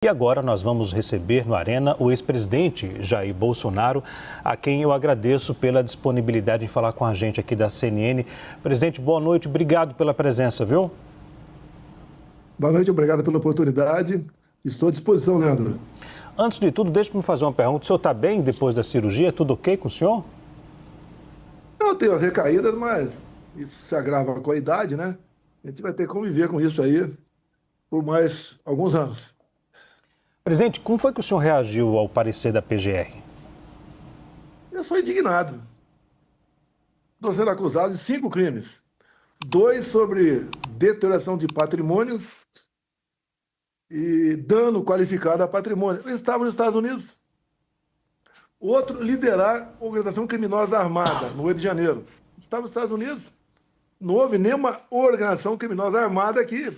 E agora nós vamos receber no Arena o ex-presidente Jair Bolsonaro, a quem eu agradeço pela disponibilidade em falar com a gente aqui da CNN. Presidente, boa noite, obrigado pela presença, viu? Boa noite, obrigado pela oportunidade. Estou à disposição, Leandro. Antes de tudo, deixe-me fazer uma pergunta. O senhor está bem depois da cirurgia? Tudo ok com o senhor? Eu tenho as recaídas, mas isso se agrava com a idade, né? A gente vai ter que conviver com isso aí por mais alguns anos. Presidente, como foi que o senhor reagiu ao parecer da PGR? Eu sou indignado. Estou sendo acusado de 5 crimes. 2 sobre deterioração de patrimônio e dano qualificado a patrimônio. Eu estava nos Estados Unidos. O outro, liderar organização criminosa armada, no Rio de Janeiro. Estava nos Estados Unidos. Não houve nenhuma organização criminosa armada aqui.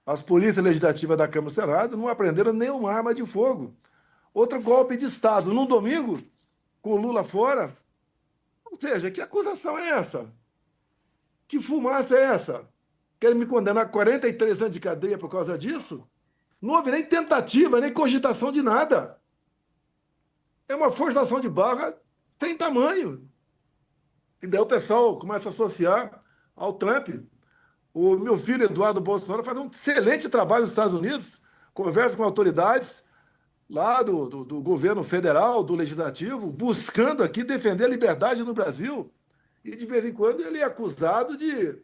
As polícias legislativas da Câmara e do Senado não apreenderam nenhuma arma de fogo. Outro golpe de Estado, num domingo, com o Lula fora. Ou seja, que acusação é essa? Que fumaça é essa? Querem me condenar a 43 anos de cadeia por causa disso? Não houve nem tentativa, nem cogitação de nada. É uma forçação de barra sem tamanho. E daí o pessoal começa a associar ao Trump. O meu filho, Eduardo Bolsonaro, faz um excelente trabalho nos Estados Unidos, conversa com autoridades lá do governo federal, do legislativo, buscando aqui defender a liberdade no Brasil. E, de vez em quando, ele é acusado de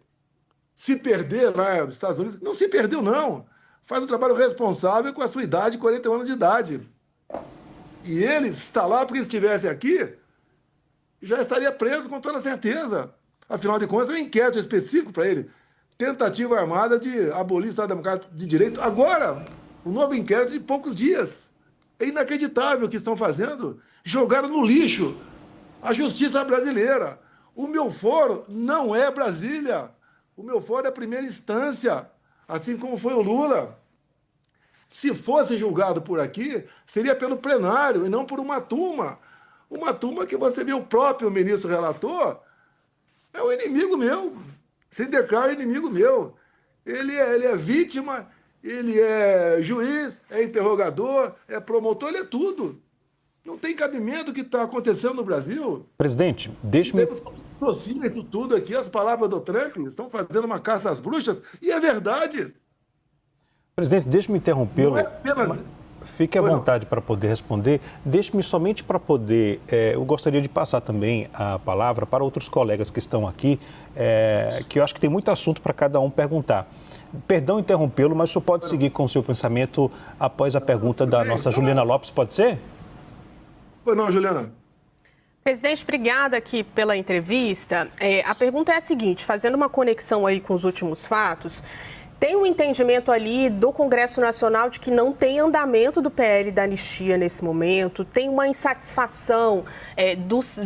se perder lá nos Estados Unidos. Não se perdeu, não. Faz um trabalho responsável com a sua idade, 41 anos de idade. E ele está lá porque, se estivesse aqui, já estaria preso com toda certeza. Afinal de contas, é um inquérito específico para ele. Tentativa armada de abolir o Estado Democrático de Direito. Agora, um novo inquérito de poucos dias. É inacreditável o que estão fazendo. Jogaram no lixo a justiça brasileira. O meu foro não é Brasília. O meu foro é a primeira instância, assim como foi o Lula. Se fosse julgado por aqui, seria pelo plenário e não por uma turma. Uma turma que você vê o próprio ministro relator, é um inimigo meu. Se declara inimigo meu. Ele é vítima, ele é juiz, é interrogador, é promotor, ele é tudo. Não tem cabimento o que está acontecendo no Brasil. Presidente, deixe-me... Associam isso tudo aqui, as palavras do Trump, estão fazendo uma caça às bruxas, e é verdade. Presidente, deixe-me interrompê-lo. Não é apenas... Fique à vontade para poder responder. Deixe-me somente para poder... eu gostaria de passar também a palavra para outros colegas que estão aqui, que eu acho que tem muito assunto para cada um perguntar. Perdão interrompê-lo, mas o senhor pode seguir com o seu pensamento após a pergunta da nossa Juliana Lopes, pode ser? Pois não, Juliana. Presidente, obrigada aqui pela entrevista. A pergunta é a seguinte, fazendo uma conexão aí com os últimos fatos... Tem um entendimento ali do Congresso Nacional de que não tem andamento do PL da anistia nesse momento, tem uma insatisfação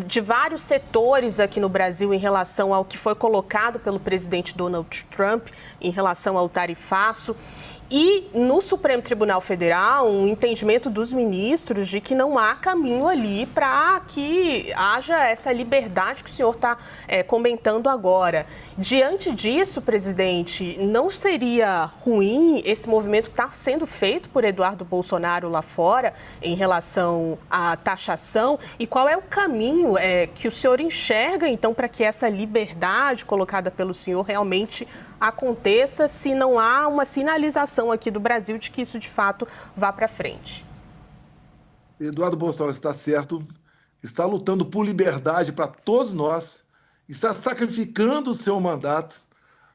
de vários setores aqui no Brasil em relação ao que foi colocado pelo presidente Donald Trump, em relação ao tarifaço. E no Supremo Tribunal Federal, um entendimento dos ministros de que não há caminho ali para que haja essa liberdade que o senhor está comentando agora. Diante disso, presidente, não seria ruim esse movimento que está sendo feito por Eduardo Bolsonaro lá fora em relação à taxação? E qual é o caminho que o senhor enxerga, então, para que essa liberdade colocada pelo senhor realmente aconteça, se não há uma sinalização aqui do Brasil de que isso, de fato, vá para frente? Eduardo Bolsonaro está certo, está lutando por liberdade para todos nós, está sacrificando o seu mandato.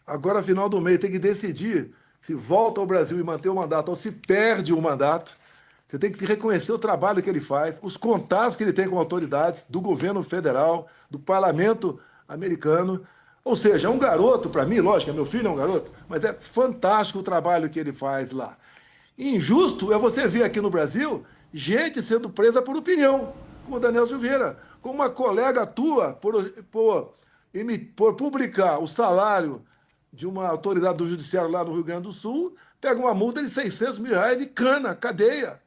Agora, final do mês, tem que decidir se volta ao Brasil e mantém o mandato ou se perde o mandato. Você tem que reconhecer o trabalho que ele faz, os contatos que ele tem com autoridades do governo federal, do parlamento americano. Ou seja, é um garoto, para mim, lógico, meu filho é um garoto, mas é fantástico o trabalho que ele faz lá. Injusto é você ver aqui no Brasil gente sendo presa por opinião, como o Daniel Silveira, como uma colega tua por publicar o salário de uma autoridade do judiciário lá no Rio Grande do Sul, pega uma multa de R$600 mil e cana, cadeia.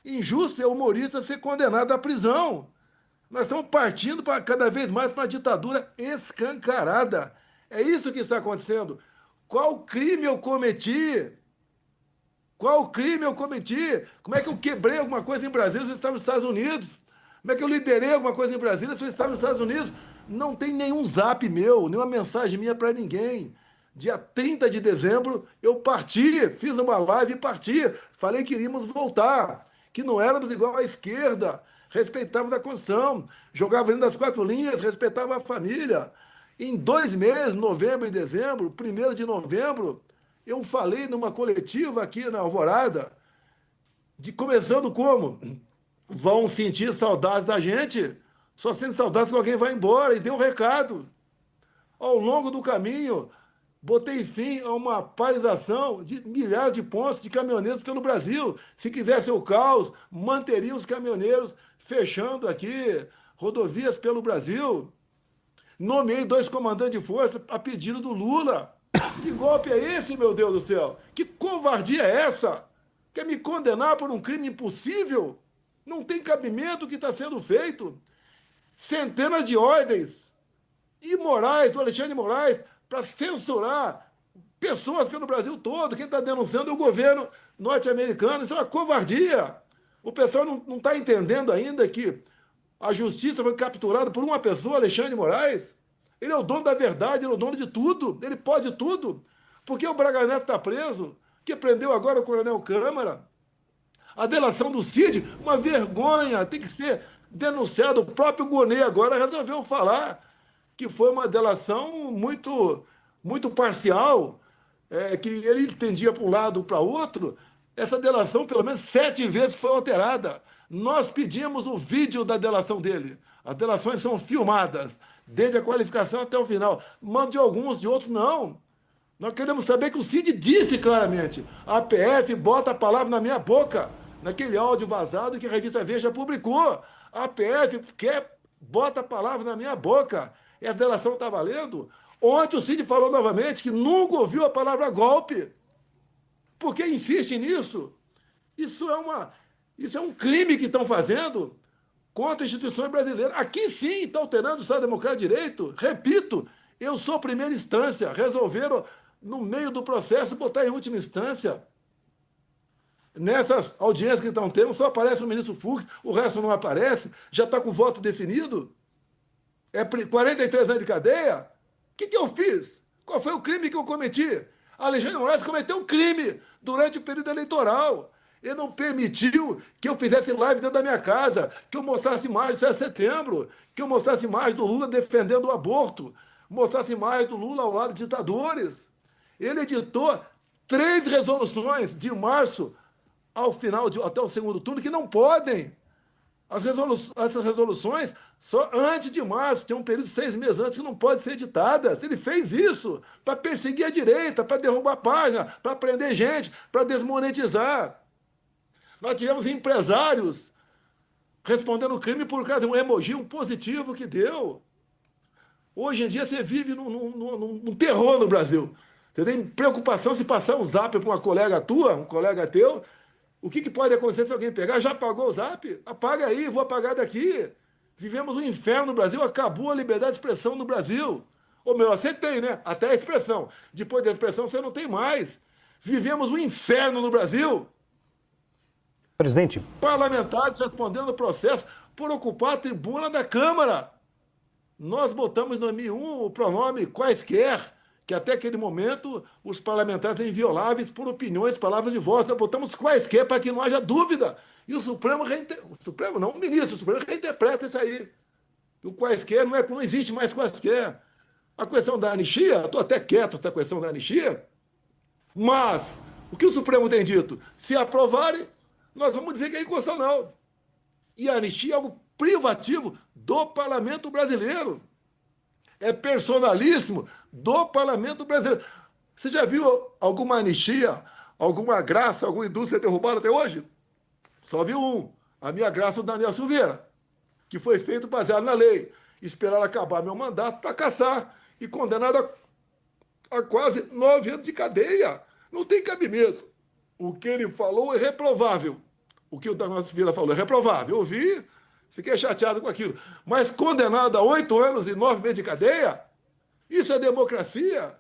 Injusto é o humorista ser condenado à prisão. Nós estamos partindo cada vez mais para uma ditadura escancarada. É isso que está acontecendo. Qual crime eu cometi Qual crime eu cometi? Como é que eu quebrei alguma coisa em Brasília se eu estava nos Estados Unidos? Como é que eu liderei alguma coisa em Brasília se eu estava nos Estados Unidos? Não tem nenhum zap meu, nenhuma mensagem minha para ninguém. Dia 30 de dezembro, eu parti, fiz uma live e parti. Falei que iríamos voltar, que não éramos igual à esquerda, respeitávamos a Constituição, jogava dentro das quatro linhas, respeitava a família. Em 2 meses, novembro e dezembro, 1º de novembro, eu falei numa coletiva aqui na Alvorada, começando como? Vão sentir saudades da gente, só sentem saudades quando alguém vai embora, e deu um recado. Ao longo do caminho, botei fim a uma paralisação de milhares de pontos de caminhoneiros pelo Brasil. Se quisesse o caos, manteria os caminhoneiros fechando aqui rodovias pelo Brasil. Nomeei 2 comandantes de força a pedido do Lula. Que golpe é esse, meu Deus do céu? Que covardia é essa? Quer me condenar por um crime impossível? Não tem cabimento o que está sendo feito. Centenas de ordens imorais do Alexandre de Moraes para censurar pessoas pelo Brasil todo. Quem está denunciando é o governo norte-americano. Isso é uma covardia. O pessoal não está entendendo ainda que a justiça foi capturada por uma pessoa, Alexandre de Moraes. Ele é o dono da verdade, ele é o dono de tudo, ele pode tudo. Por que o Braga Neto está preso? Que prendeu agora o Coronel Câmara? A delação do Cid, uma vergonha, tem que ser denunciado. O próprio Gonê agora resolveu falar que foi uma delação muito parcial, que ele entendia para um lado ou para outro. Essa delação, pelo menos 7 vezes, foi alterada. Nós pedimos o vídeo da delação dele. As delações são filmadas, desde a qualificação até o final. Mando de alguns, de outros não. Nós queremos saber que o Cid disse claramente: a PF bota a palavra na minha boca, naquele áudio vazado que a revista Veja publicou. A PF bota a palavra na minha boca. Essa delação está valendo? Ontem o Cid falou novamente que nunca ouviu a palavra golpe. Por que insiste nisso? Isso é um crime que estão fazendo contra instituições brasileiras. Aqui sim está alterando o Estado Democrático de Direito. Repito, eu sou primeira instância. Resolveram, no meio do processo, botar em última instância. Nessas audiências que estão tendo, só aparece o ministro Fux, o resto não aparece, já está com voto definido. É 43 anos de cadeia? O que eu fiz? Qual foi o crime que eu cometi? Alexandre de Moraes cometeu um crime durante o período eleitoral. Ele não permitiu que eu fizesse live dentro da minha casa, que eu mostrasse imagens do 7 de setembro, que eu mostrasse imagens do Lula defendendo o aborto, mostrasse imagens do Lula ao lado de ditadores. Ele editou 3 resoluções de março ao final, até o segundo turno, que não podem. Essas resoluções, só antes de março, tem um período de 6 meses antes que não pode ser editadas. Ele fez isso para perseguir a direita, para derrubar a página, para prender gente, para desmonetizar. Nós tivemos empresários respondendo crime por causa de um emoji, um positivo que deu. Hoje em dia você vive num terror no Brasil. Você tem preocupação se passar um zap para uma colega tua, um colega teu. O que pode acontecer se alguém pegar? Já apagou o zap? Apaga aí, vou apagar daqui. Vivemos um inferno no Brasil, acabou a liberdade de expressão no Brasil. Ou melhor, você tem, né? Até a expressão. Depois da expressão você não tem mais. Vivemos um inferno no Brasil. Presidente. Parlamentares respondendo o processo por ocupar a tribuna da Câmara. Nós botamos em 2001 o pronome quaisquer, que até aquele momento os parlamentares eram invioláveis por opiniões, palavras de voto. Nós botamos quaisquer para que não haja dúvida. E o Supremo, o ministro do Supremo reinterpreta isso aí. O quaisquer não existe mais quaisquer. A questão da anistia, estou até quieto essa questão da anistia, mas o que o Supremo tem dito? Se aprovarem, nós vamos dizer que é inconstitucional. E a anistia é algo privativo do parlamento brasileiro. É personalíssimo do parlamento brasileiro. Você já viu alguma anistia, alguma graça, alguma indústria derrubada até hoje? Só vi um. A minha graça do Daniel Silveira, que foi feito baseado na lei. Esperar acabar meu mandato para caçar e condenado a quase 9 anos de cadeia. Não tem cabimento. O que ele falou é reprovável. O que o Daniel Silveira falou é reprovável. Eu ouvi, fiquei chateado com aquilo. Mas condenado a 8 anos e 9 meses de cadeia? Isso é democracia?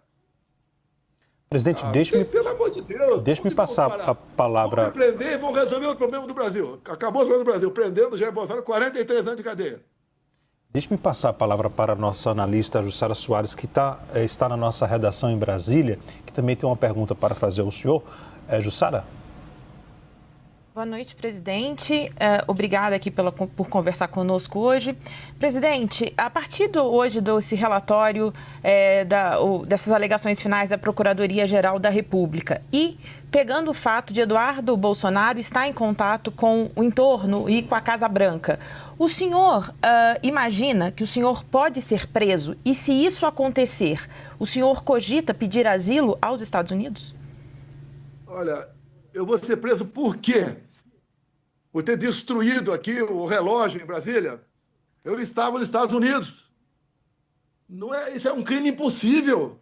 Presidente, Pelo amor de Deus. deixe-me passar a palavra. Vão me prender e vão resolver o problema do Brasil. Acabou o problema do Brasil, prendendo o Jair Bolsonaro 43 anos de cadeia. Deixe-me passar a palavra para a nossa analista Jussara Soares, que está na nossa redação em Brasília, que também tem uma pergunta para fazer ao senhor. Jussara? Boa noite, presidente. Obrigada aqui por conversar conosco hoje. Presidente, a partir hoje desse relatório dessas alegações finais da Procuradoria-Geral da República e pegando o fato de Eduardo Bolsonaro estar em contato com o entorno e com a Casa Branca, o senhor imagina que o senhor pode ser preso e, se isso acontecer, o senhor cogita pedir asilo aos Estados Unidos? Olha, eu vou ser preso por quê? Por ter destruído aqui o relógio em Brasília. Eu estava nos Estados Unidos. Isso é um crime impossível.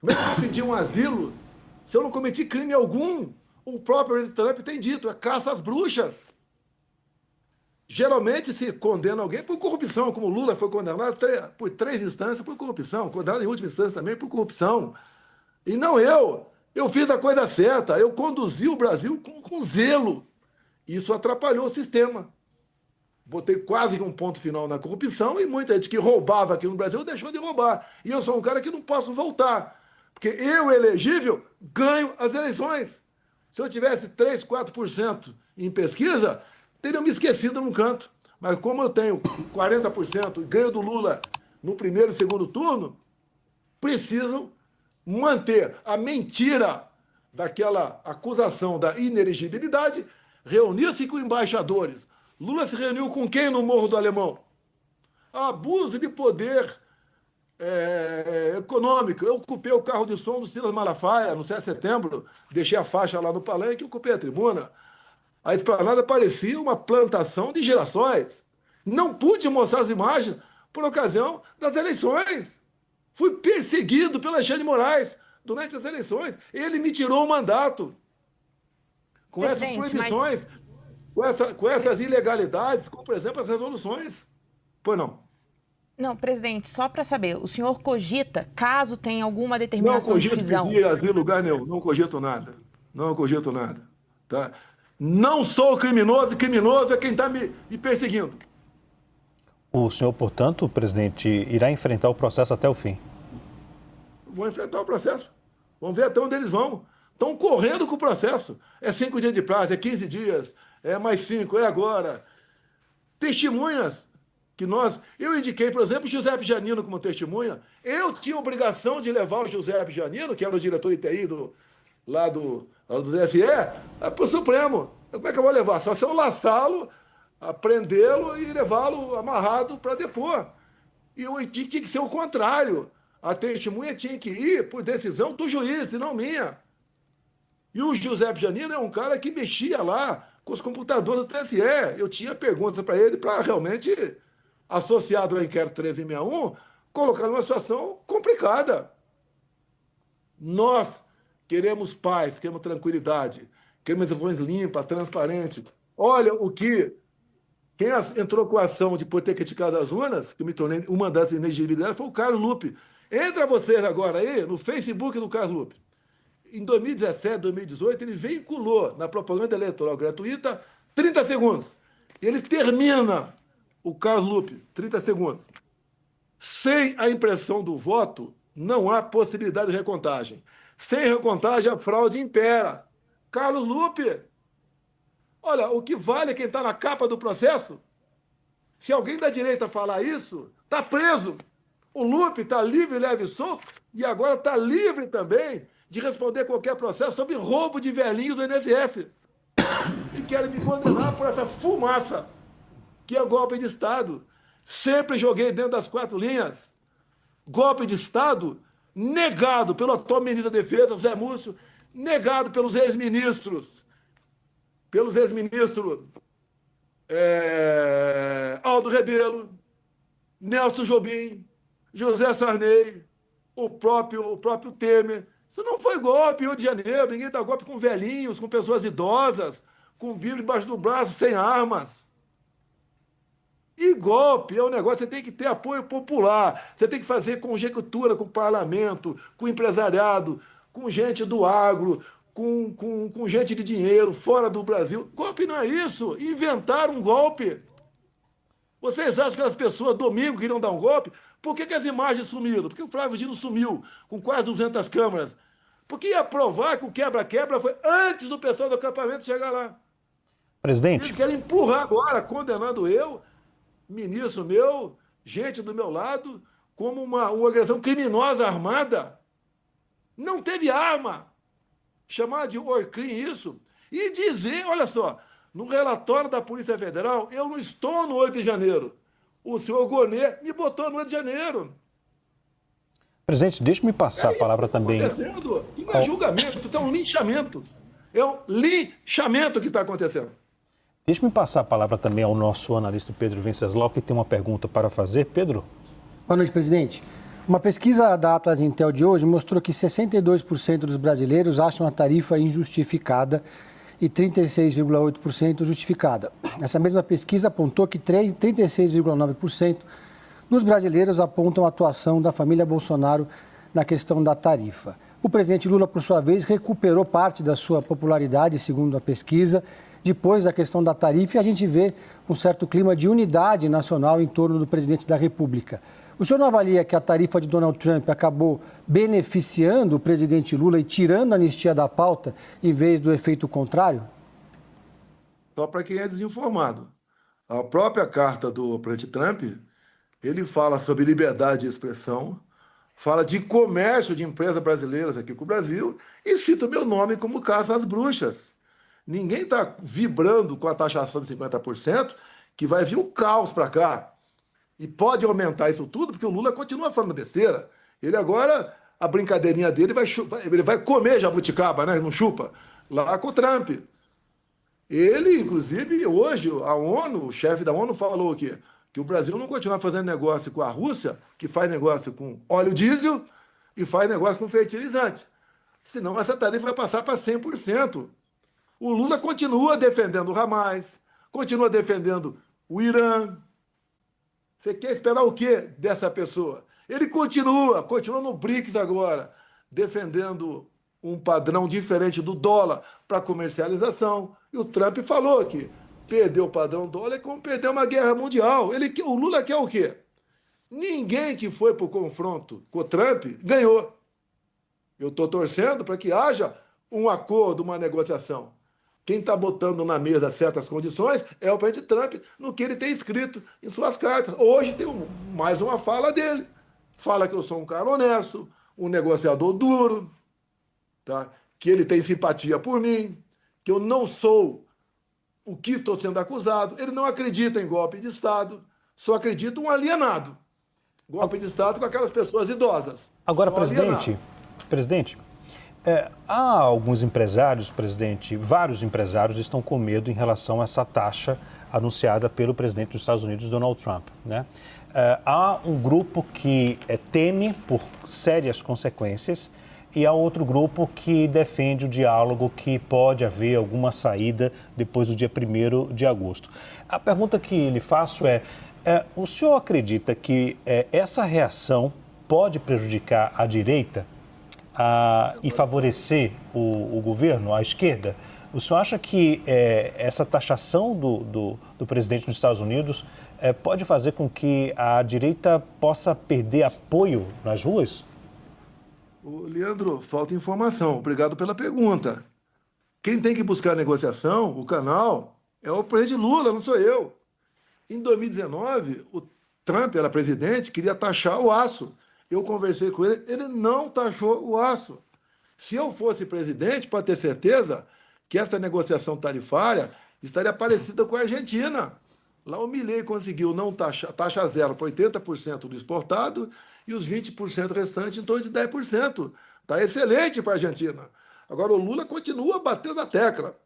Como é que eu vou pedir um asilo se eu não cometi crime algum? O próprio Trump tem dito, é caça às bruxas. Geralmente se condena alguém por corrupção, como Lula foi condenado por 3 instâncias por corrupção, condenado em última instância também por corrupção. E não eu. Eu fiz a coisa certa, eu conduzi o Brasil com zelo. Isso atrapalhou o sistema. Botei quase um ponto final na corrupção e muita gente que roubava aqui no Brasil deixou de roubar. E eu sou um cara que não posso voltar. Porque eu, elegível, ganho as eleições. Se eu tivesse 3, 4% em pesquisa, teriam me esquecido num canto. Mas como eu tenho 40% e ganho do Lula no primeiro e segundo turno, precisam manter a mentira daquela acusação da inelegibilidade, reunir-se com embaixadores. Lula se reuniu com quem no Morro do Alemão? Abuso de poder econômico. Eu ocupei o carro de som do Silas Malafaia no 7 de setembro, deixei a faixa lá no palanque e ocupei a tribuna. A esplanada parecia uma plantação de girassóis. Não pude mostrar as imagens por ocasião das eleições. Fui perseguido pelo Alexandre de Moraes durante as eleições. Ele me tirou o mandato. Com essas proibições, com essas ilegalidades, como, por exemplo, as resoluções. Pois não. Não, presidente, só para saber, o senhor cogita, caso tenha alguma determinação de prisão? Não cogito pedir asilo em lugar nenhum. Não cogito nada. Não cogito nada. Tá? Não sou criminoso, criminoso é quem está me perseguindo. O senhor, portanto, presidente, irá enfrentar o processo até o fim? Vou enfrentar o processo. Vamos ver até onde eles vão. Estão correndo com o processo. É 5 dias de prazo, é 15 dias, é mais 5, é agora. Testemunhas que eu indiquei, por exemplo, Giuseppe Giannino como testemunha. Eu tinha obrigação de levar o Giuseppe Giannino, que era o diretor de TI lá do TSE, para o Supremo. Como é que eu vou levar? Só se eu laçá-lo, prendê-lo e levá-lo amarrado para depor. E tinha que ser o contrário. A testemunha tinha que ir por decisão do juiz, e não minha. E o Giuseppe Giannino é um cara que mexia lá com os computadores do TSE. Eu tinha perguntas para ele para realmente, associado ao inquérito 1361, colocar numa situação complicada. Nós queremos paz, queremos tranquilidade, queremos eleições limpas, transparentes. Olha quem entrou com a ação de por ter criticado as urnas, que eu me tornei uma das inegibilidades, foi o Carlos Lupe. Entra vocês agora aí no Facebook do Carlos Lupe. Em 2017, 2018, ele veiculou na propaganda eleitoral gratuita 30 segundos. Ele termina, o Carlos Lupe, 30 segundos. Sem a impressão do voto, não há possibilidade de recontagem. Sem recontagem, a fraude impera. Carlos Lupe, olha, o que vale é quem está na capa do processo. Se alguém da direita falar isso, está preso. O Lupe está livre, leve e solto, e agora está livre também de responder qualquer processo sobre roubo de velhinhos do INSS. E querem me condenar por essa fumaça, que é golpe de Estado. Sempre joguei dentro das 4 linhas. Golpe de Estado negado pelo atual ministro da Defesa, Zé Múcio, negado pelos ex-ministros. Aldo Rebelo, Nelson Jobim, José Sarney, o próprio Temer. Isso não foi golpe em Rio de Janeiro. Ninguém dá golpe com velhinhos, com pessoas idosas, com Bíblia embaixo do braço, sem armas. E golpe é um negócio, você tem que ter apoio popular, você tem que fazer conjectura com o parlamento, com o empresariado, com gente do agro, com gente de dinheiro fora do Brasil. Golpe não é isso. Inventaram um golpe. Vocês acham que as pessoas domingo queriam dar um golpe? Por que as imagens sumiram? Porque o Flávio Dino sumiu com quase 200 câmeras. Porque ia provar que o quebra-quebra foi antes do pessoal do acampamento chegar lá. Presidente. Eles querem empurrar agora, condenando eu, ministro meu, gente do meu lado, como uma organização criminosa armada. Não teve arma. Chamar de Orcrim isso. E dizer, olha só, no relatório da Polícia Federal, eu não estou no 8 de janeiro. O senhor Gonê me botou no 8 de janeiro. Presidente, deixe-me passar a palavra também. Isso não é julgamento, isso é um linchamento. É um linchamento que está acontecendo. Deixe-me passar a palavra também ao nosso analista Pedro Venceslau, que tem uma pergunta para fazer. Pedro? Boa noite, presidente. Uma pesquisa da Atlas Intel de hoje mostrou que 62% dos brasileiros acham a tarifa injustificada e 36,8% justificada. Essa mesma pesquisa apontou que 36,9% dos brasileiros apontam a atuação da família Bolsonaro na questão da tarifa. O presidente Lula, por sua vez, recuperou parte da sua popularidade, segundo a pesquisa, depois da questão da tarifa, e a gente vê um certo clima de unidade nacional em torno do presidente da República. O senhor não avalia que a tarifa de Donald Trump acabou beneficiando o presidente Lula e tirando a anistia da pauta, em vez do efeito contrário? Só para quem é desinformado. A própria carta do presidente Trump, ele fala sobre liberdade de expressão, fala de comércio de empresas brasileiras aqui com o Brasil e cita o meu nome como caça às bruxas. Ninguém está vibrando com a taxação de 50%, que vai vir um caos para cá. E pode aumentar isso tudo, porque o Lula continua falando besteira. Ele agora, a brincadeirinha dele, ele vai comer jabuticaba, né? Não chupa, lá com o Trump. Ele, inclusive, hoje, a ONU, o chefe da ONU falou o quê? Que o Brasil não continua fazendo negócio com a Rússia, que faz negócio com óleo diesel e faz negócio com fertilizante. Senão essa tarifa vai passar para 100%. O Lula continua defendendo o Hamas, continua defendendo o Irã. Você quer esperar o quê dessa pessoa? Ele continua no BRICS agora, defendendo um padrão diferente do dólar para comercialização. E o Trump falou que perder o padrão dólar é como perder uma guerra mundial. O Lula quer o quê? Ninguém que foi para o confronto com o Trump ganhou. Eu estou torcendo para que haja um acordo, uma negociação. Quem está botando na mesa certas condições é o presidente Trump, no que ele tem escrito em suas cartas. Hoje tem mais uma fala dele. Fala que eu sou um cara honesto, um negociador duro, tá? Que ele tem simpatia por mim, que eu não sou o que estou sendo acusado. Ele não acredita em golpe de Estado, só acredita um alienado. Golpe de Estado com aquelas pessoas idosas. Agora, presidente, há alguns empresários, presidente, vários empresários estão com medo em relação a essa taxa anunciada pelo presidente dos Estados Unidos, Donald Trump, né? Há um grupo que teme por sérias consequências e há outro grupo que defende o diálogo, que pode haver alguma saída depois do dia 1º de agosto. A pergunta que lhe faço o senhor acredita que essa reação pode prejudicar a direita e favorecer o governo, a esquerda? O senhor acha que essa taxação do presidente dos Estados Unidos pode fazer com que a direita possa perder apoio nas ruas? Leandro, falta informação. Obrigado pela pergunta. Quem tem que buscar a negociação, o canal, é o presidente Lula, não sou eu. Em 2019, o Trump era presidente, queria taxar o aço. Eu conversei com ele, ele não taxou o aço. Se eu fosse presidente, para ter certeza que essa negociação tarifária estaria parecida com a Argentina. Lá o Milei conseguiu não taxa zero para 80% do exportado e os 20% restantes em torno de 10%. Está excelente para a Argentina. Agora o Lula continua batendo a tecla.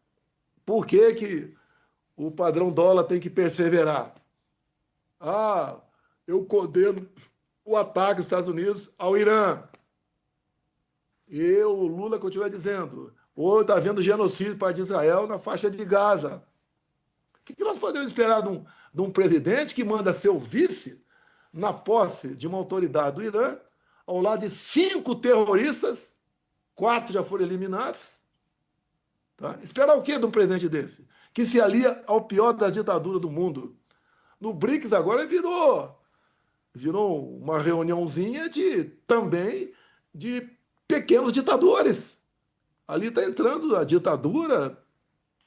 Por que o padrão dólar tem que perseverar? Eu condeno o ataque dos Estados Unidos ao Irã. O Lula continua dizendo, está havendo genocídio para de Israel na faixa de Gaza. O que nós podemos esperar de um presidente que manda seu vice na posse de uma autoridade do Irã, ao lado de 5 terroristas 4 já foram eliminados. Tá? Esperar o quê de um presidente desse? Que se alia ao pior das ditaduras do mundo. No BRICS agora virou uma reuniãozinha também de pequenos ditadores. Ali está entrando a ditadura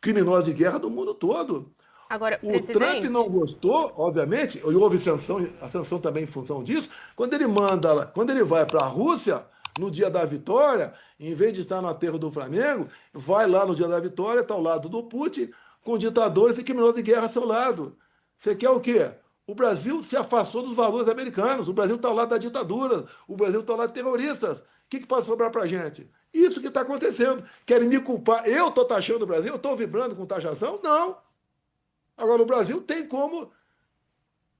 criminosa de guerra do mundo todo. Agora, O presidente... Trump não gostou, obviamente, e houve a sanção também em função disso, quando ele vai para a Rússia, no dia da vitória, em vez de estar no aterro do Flamengo, vai lá no dia da vitória, está ao lado do Putin, com ditadores e criminosos de guerra ao seu lado. Você quer o quê? O Brasil se afastou dos valores americanos, o Brasil está ao lado da ditadura, o Brasil está ao lado de terroristas. O que pode sobrar para a gente? Isso que está acontecendo. Querem me culpar? Eu estou taxando o Brasil? Eu estou vibrando com taxação? Não. Agora, o Brasil tem como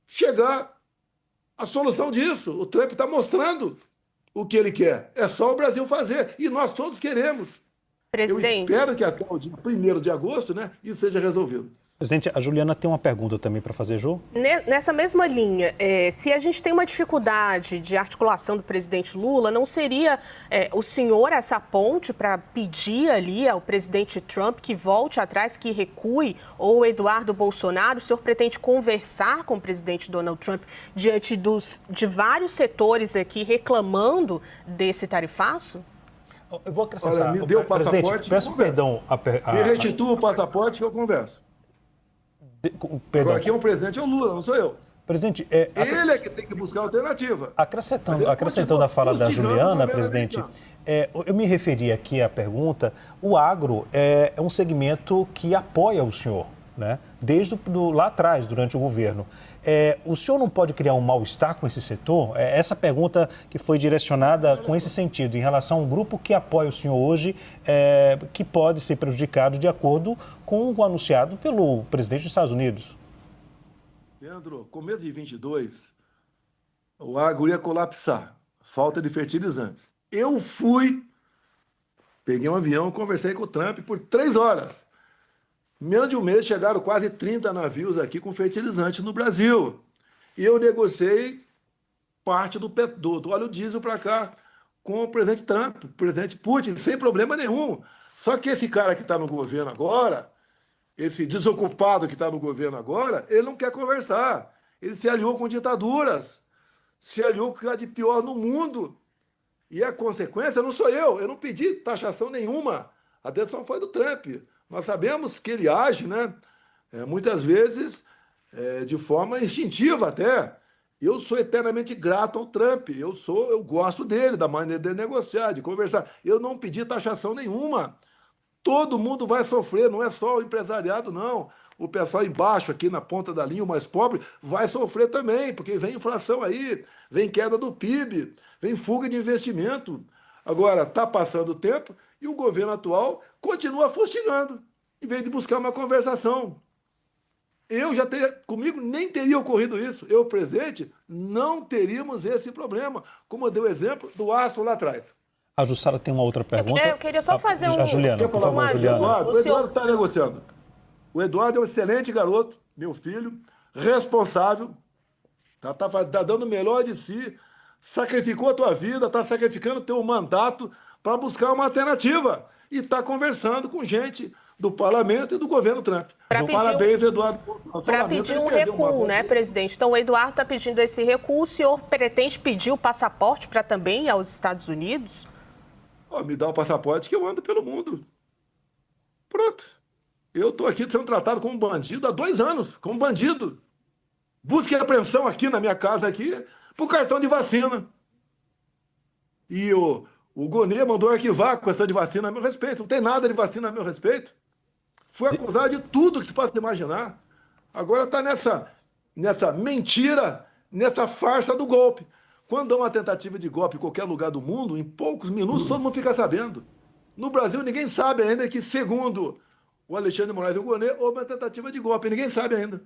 chegar à solução disso. O Trump está mostrando o que ele quer. É só o Brasil fazer. E nós todos queremos. Presidente. Eu espero que até o dia 1º de agosto, né, isso seja resolvido. Presidente, a Juliana tem uma pergunta também para fazer, Ju? Nessa mesma linha, se a gente tem uma dificuldade de articulação do presidente Lula, não seria o senhor essa ponte para pedir ali ao presidente Trump que volte atrás, que recue, ou o Eduardo Bolsonaro? O senhor pretende conversar com o presidente Donald Trump diante de vários setores aqui reclamando desse tarifaço? Eu vou acrescentar. Olha, me dê o passaporte. Presidente, peço perdão. Me restitua o passaporte que eu converso. Agora, quem é o presidente é o Lula, não sou eu. Presidente, ele é que tem que buscar alternativa. Acrescentando a fala da Juliana, presidente, eu me referi aqui à pergunta, o agro é um segmento que apoia o senhor, né? Desde lá atrás, durante o governo. O senhor não pode criar um mal-estar com esse setor? Essa pergunta que foi direcionada com esse sentido, em relação a um grupo que apoia o senhor hoje, que pode ser prejudicado de acordo com o anunciado pelo presidente dos Estados Unidos. Leandro, começo de 22, o agro ia colapsar, falta de fertilizantes. Eu peguei um avião, conversei com o Trump por 3 horas. Em menos de um mês chegaram quase 30 navios aqui com fertilizante no Brasil. E eu negociei parte do óleo diesel para cá com o presidente Trump, o presidente Putin, sem problema nenhum. Só que esse cara que está no governo agora, esse desocupado que está no governo agora, ele não quer conversar. Ele se aliou com ditaduras, se aliou com o que há de pior no mundo. E a consequência não sou eu não pedi taxação nenhuma. A decisão foi do Trump. Nós sabemos que ele age, né, muitas vezes de forma instintiva até. Eu sou eternamente grato ao Trump. Eu gosto dele, da maneira dele negociar, de conversar. Eu não pedi taxação nenhuma. Todo mundo vai sofrer, não é só o empresariado, não. O pessoal embaixo, aqui na ponta da linha, o mais pobre, vai sofrer também, porque vem inflação aí, vem queda do PIB, vem fuga de investimento. Agora, está passando o tempo e o governo atual continua fustigando, em vez de buscar uma conversação. Comigo nem teria ocorrido isso. Eu, presidente, não teríamos esse problema, como eu dei o exemplo do aço lá atrás. A Jussara tem uma outra pergunta. Eu queria só fazer A Juliana, por favor, Juliana. O Eduardo está negociando. O Eduardo é um excelente garoto, meu filho, responsável, tá dando o melhor de si, sacrificou a tua vida, está sacrificando o teu mandato para buscar uma alternativa. E está conversando com gente do parlamento e do governo Trump. Parabéns, Eduardo. Para pedir um recuo, né, presidente? Então, o Eduardo está pedindo esse recuo. O senhor pretende pedir o passaporte para também ir aos Estados Unidos? Me dá o passaporte que eu ando pelo mundo. Pronto. Eu estou aqui sendo tratado como bandido há 2 anos, como bandido. Busca e apreensão aqui na minha casa, aqui, por cartão de vacina. E o Gonê mandou arquivar a questão de vacina a meu respeito. Não tem nada de vacina a meu respeito. Fui acusado de tudo que se possa imaginar. Agora está nessa mentira, nessa farsa do golpe. Quando há uma tentativa de golpe em qualquer lugar do mundo, em poucos minutos todo mundo fica sabendo. No Brasil, ninguém sabe ainda que, segundo o Alexandre de Moraes e o Gonê, houve uma tentativa de golpe. Ninguém sabe ainda.